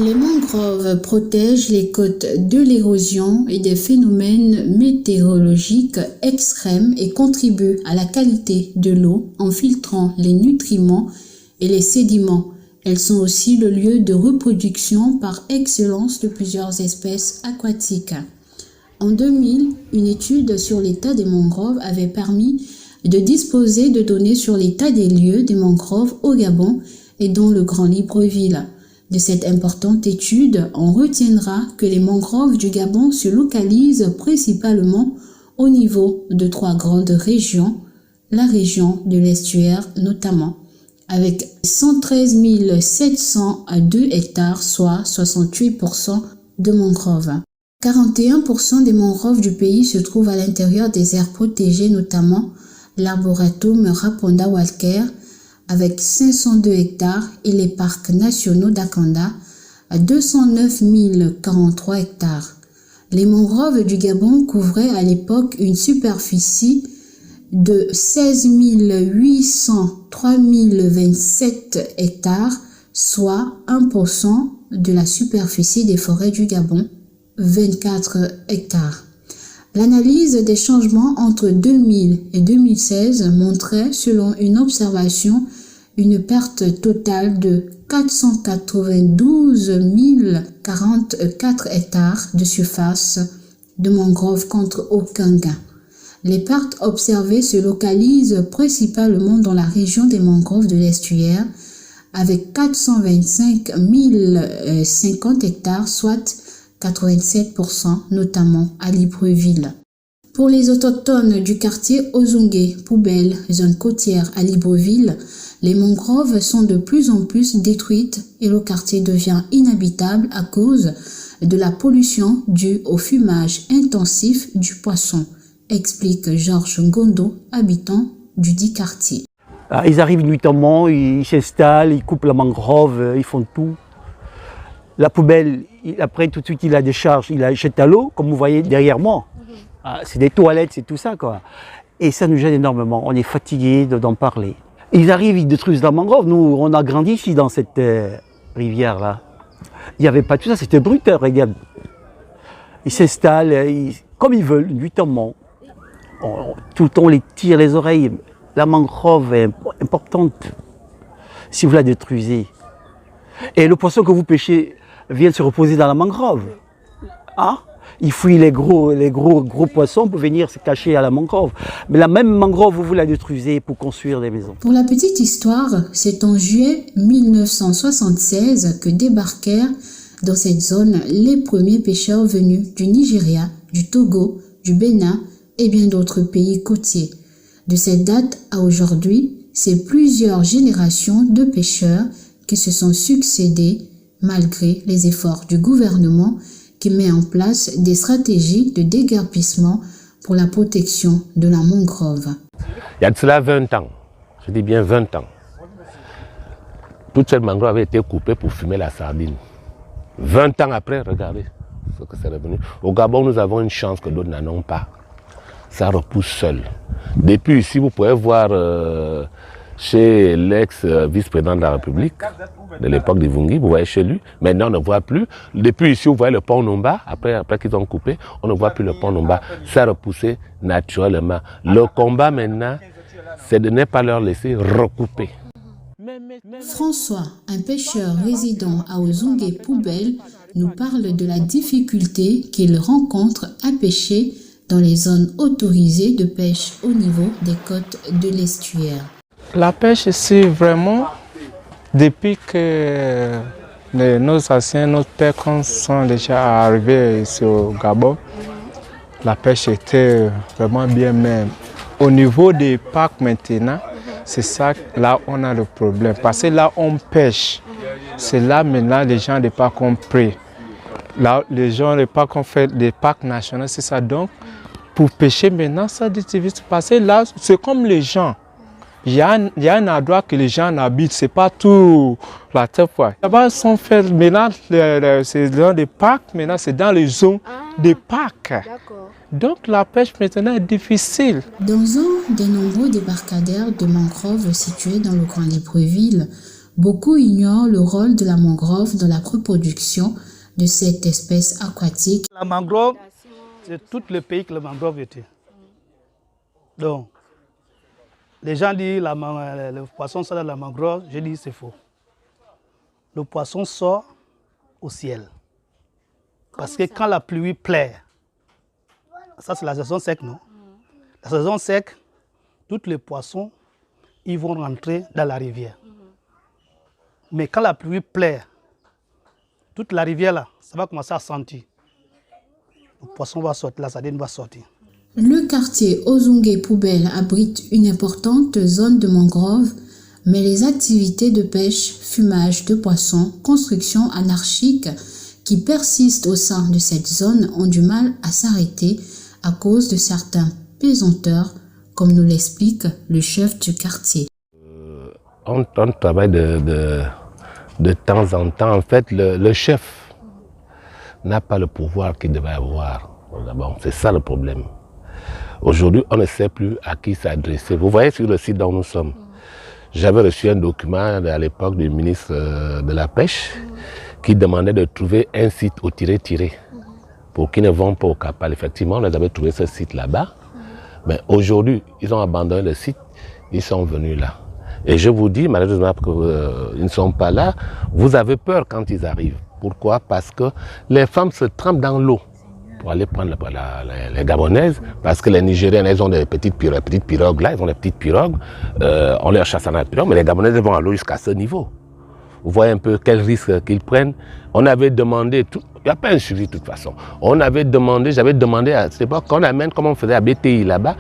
Les mangroves protègent les côtes de l'érosion et des phénomènes météorologiques extrêmes et contribuent à la qualité de l'eau en filtrant les nutriments et les sédiments. Elles sont aussi le lieu de reproduction par excellence de plusieurs espèces aquatiques. En 2000, une étude sur l'état des mangroves avait permis de disposer de données sur l'état des lieux des mangroves au Gabon et dans le Grand Libreville. De cette importante étude, on retiendra que les mangroves du Gabon se localisent principalement au niveau de 3 grandes régions, la région de l'estuaire notamment, avec 113 702 hectares, soit 68% de mangroves. 41% des mangroves du pays se trouvent à l'intérieur des aires protégées, notamment l'arboretum Raponda Walker, avec 502 hectares, et les parcs nationaux d'Akanda à 209 043 hectares. Les mangroves du Gabon couvraient à l'époque une superficie de 16 803 027 hectares, soit 1% de la superficie des forêts du Gabon, 24 hectares. L'analyse des changements entre 2000 et 2016 montrait, selon une observation, une perte totale de 492 044 hectares de surface de mangroves contre aucun gain. Les pertes observées se localisent principalement dans la région des mangroves de l'estuaire, avec 425 050 hectares, soit 87%, notamment à Libreville. Pour les autochtones du quartier Ozungé, Poubelle, zone côtière à Libreville, les mangroves sont de plus en plus détruites et le quartier devient inhabitable à cause de la pollution due au fumage intensif du poisson, explique Georges Ngondo, habitant du dit quartier. Ils arrivent nuitamment, ils s'installent, ils coupent la mangrove, ils font tout. La poubelle, après tout de suite il la décharge, il la jette à l'eau, comme vous voyez derrière moi. C'est des toilettes, c'est tout ça quoi. Et ça nous gêne énormément, on est fatigué d'en parler. Ils arrivent, ils détruisent la mangrove. Nous, on a grandi ici dans cette rivière-là. Il n'y avait pas tout ça, c'était brut, regarde. Ils s'installent comme ils veulent, nuitamment. Tout le temps, on les tire les oreilles. La mangrove est importante si vous la détruisez. Et le poisson que vous pêchez vient se reposer dans la mangrove. Hein? Il fouille les gros poissons pour venir se cacher à la mangrove. Mais la même mangrove, vous la détruisez pour construire des maisons. Pour la petite histoire, c'est en juillet 1976 que débarquèrent dans cette zone les premiers pêcheurs venus du Nigeria, du Togo, du Bénin et bien d'autres pays côtiers. De cette date à aujourd'hui, c'est plusieurs générations de pêcheurs qui se sont succédés malgré les efforts du gouvernement qui met en place des stratégies de déguerpissement pour la protection de la mangrove. Il y a de cela 20 ans, je dis bien 20 ans, toute cette mangrove avait été coupée pour fumer la sardine. 20 ans après, regardez ce que c'est revenu. Au Gabon, nous avons une chance que d'autres n'en ont pas. Ça repousse seul. Depuis ici, vous pouvez voir chez l'ex-vice-président de la République, de l'époque d'Ivungi, vous voyez chez lui, maintenant on ne voit plus. Depuis ici, vous voyez le pont Nomba, après qu'ils ont coupé, on ne voit plus le pont Nomba. Ça a repoussé naturellement. Le combat maintenant, c'est de ne pas leur laisser recouper. François, un pêcheur résident à Ozungé Poubelle, nous parle de la difficulté qu'il rencontre à pêcher dans les zones autorisées de pêche au niveau des côtes de l'estuaire. La pêche ici, vraiment, depuis que nos anciens, nos pères sont déjà arrivés ici au Gabon, la pêche était vraiment bien même. Au niveau des parcs maintenant, c'est ça, là on a le problème. Parce que là on pêche, c'est là maintenant les gens des parcs ont pris. Là les gens des parcs ont fait des parcs nationaux, c'est ça. Donc pour pêcher maintenant, ça difficile. Parce que là c'est comme les gens. Il y a un endroit que les gens habitent, c'est pas tout la terre. Là-bas, sont faits maintenant, c'est dans des parcs, maintenant c'est dans les zones des parcs. Donc la pêche maintenant est difficile. Dans un des nombreux débarcadères de mangroves situés dans le Grand Libreville, Beaucoup ignorent le rôle de la mangrove dans la reproduction de cette espèce aquatique. La mangrove, c'est tout le pays que la mangrove était. Donc, les gens disent que le poisson sort dans la mangrove, je dis c'est faux. Le poisson sort au ciel. Parce que quand la pluie plaît, ça c'est la saison sec, non? La saison sec, tous les poissons, ils vont rentrer dans la rivière. Mais quand la pluie plaît, toute la rivière là, ça va commencer à sentir. Le poisson va sortir, la sardine va sortir. Le quartier Ozungé Poubelle abrite une importante zone de mangrove, mais les activités de pêche, fumage de poissons, construction anarchique qui persistent au sein de cette zone ont du mal à s'arrêter à cause de certains pesanteurs, comme nous l'explique le chef du quartier. On travaille de temps en temps. En fait, le chef n'a pas le pouvoir qu'il devait avoir. C'est ça le problème. Aujourd'hui, on ne sait plus à qui s'adresser. Vous voyez sur le site dont nous sommes, j'avais reçu un document à l'époque du ministre de la Pêche qui demandait de trouver un site au tiré-tiré pour qu'ils ne vont pas au Capal. Effectivement, on les avait trouvé ce site là-bas. Mais aujourd'hui, ils ont abandonné le site, ils sont venus là. Et je vous dis, malheureusement, qu'ils ne sont pas là, vous avez peur quand ils arrivent. Pourquoi? Parce que les femmes se trempent dans l'eau pour aller prendre les Gabonaises, parce que les Nigériennes, elles ont des petites pirogues là, elles ont des petites pirogues, on les chasse en la pirogue, mais les Gabonaises vont à l'eau jusqu'à ce niveau. Vous voyez un peu quel risque qu'ils prennent. On avait demandé, il n'y a pas un suivi de toute façon, j'avais demandé à cette époque, qu'on amène, comme on faisait à BTI là-bas,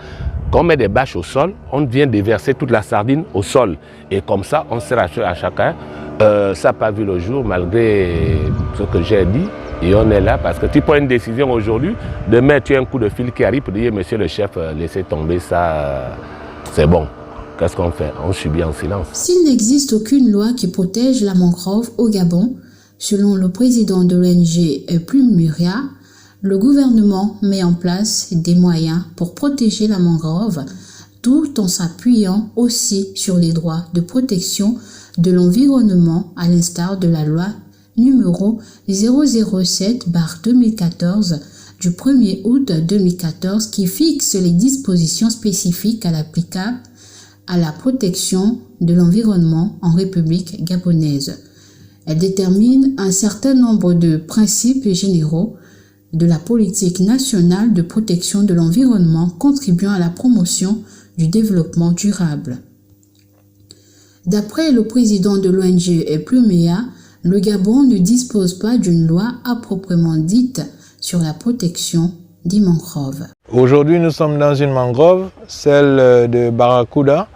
qu'on met des bâches au sol, on vient déverser toute la sardine au sol. Et comme ça, on se rassure à chacun. Ça n'a pas vu le jour, malgré ce que j'ai dit. Et on est là parce que tu prends une décision aujourd'hui, demain tu as un coup de fil qui arrive pour dire, monsieur le chef, laissez tomber ça, c'est bon. Qu'est-ce qu'on fait? On subit en silence. S'il n'existe aucune loi qui protège la mangrove au Gabon, selon le président de l'ONG Plumeria, le gouvernement met en place des moyens pour protéger la mangrove, tout en s'appuyant aussi sur les droits de protection de l'environnement, à l'instar de la loi numéro 007/2014 du 1er août 2014 qui fixe les dispositions spécifiques à l'applicable à la protection de l'environnement en République gabonaise. Elle détermine un certain nombre de principes généraux de la politique nationale de protection de l'environnement contribuant à la promotion du développement durable. D'après le président de l'ONG Plumea, le Gabon ne dispose pas d'une loi à proprement dite sur la protection des mangroves. Aujourd'hui, nous sommes dans une mangrove, celle de Barracuda,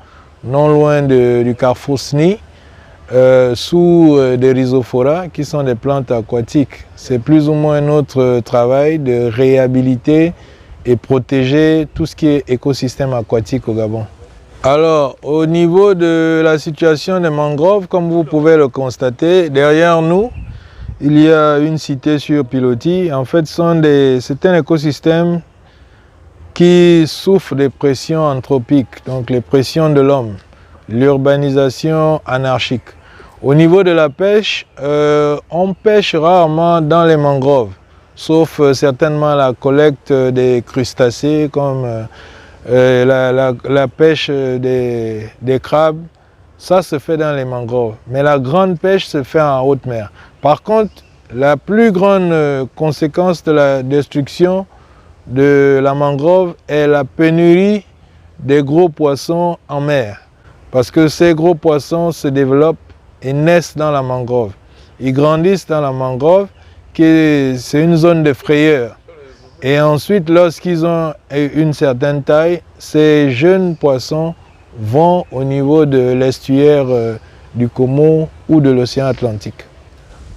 non loin du carrefour SNI, sous des rhizophora qui sont des plantes aquatiques. C'est plus ou moins notre travail de réhabiliter et protéger tout ce qui est écosystème aquatique au Gabon. Alors, au niveau de la situation des mangroves, comme vous pouvez le constater, derrière nous, il y a une cité sur pilotis. En fait, c'est un écosystème qui souffre des pressions anthropiques, donc les pressions de l'homme, l'urbanisation anarchique. Au niveau de la pêche, on pêche rarement dans les mangroves, sauf certainement la collecte des crustacés comme la pêche des crabes. Ça se fait dans les mangroves, mais la grande pêche se fait en haute mer. Par contre, la plus grande conséquence de la destruction de la mangrove est la pénurie des gros poissons en mer. Parce que ces gros poissons se développent et naissent dans la mangrove. Ils grandissent dans la mangrove, c'est une zone de frayeur. Et ensuite, lorsqu'ils ont une certaine taille, ces jeunes poissons vont au niveau de l'estuaire du Congo ou de l'océan Atlantique.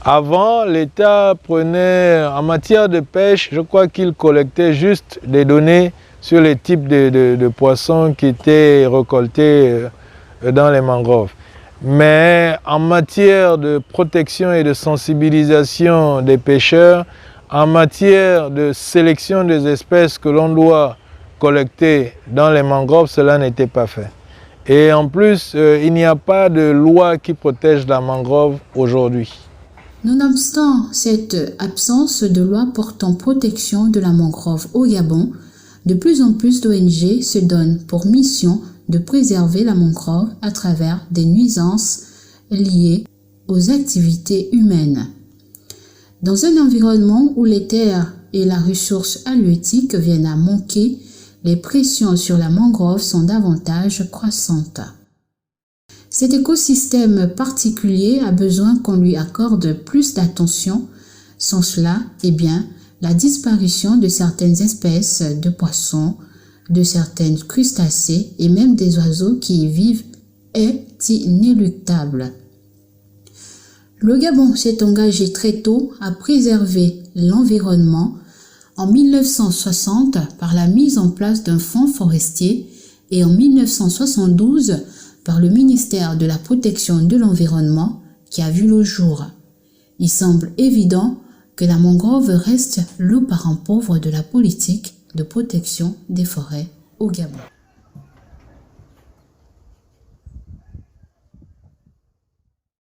Avant, l'État prenait, en matière de pêche, je crois qu'il collectait juste des données sur les types de poissons qui étaient récoltés dans les mangroves. Mais en matière de protection et de sensibilisation des pêcheurs, en matière de sélection des espèces que l'on doit collecter dans les mangroves, cela n'était pas fait. Et en plus, il n'y a pas de loi qui protège la mangrove aujourd'hui. Nonobstant cette absence de loi portant protection de la mangrove au Gabon, de plus en plus d'ONG se donnent pour mission de préserver la mangrove à travers des nuisances liées aux activités humaines. Dans un environnement où les terres et la ressource halieutique viennent à manquer, les pressions sur la mangrove sont davantage croissantes. Cet écosystème particulier a besoin qu'on lui accorde plus d'attention. Sans cela, la disparition de certaines espèces de poissons, de certaines crustacés et même des oiseaux qui y vivent est inéluctable. Le Gabon s'est engagé très tôt à préserver l'environnement en 1960 par la mise en place d'un fonds forestier et en 1972 par le ministère de la Protection de l'Environnement qui a vu le jour. Il semble évident que la mangrove reste le parent pauvre de la politique de protection des forêts au Gabon.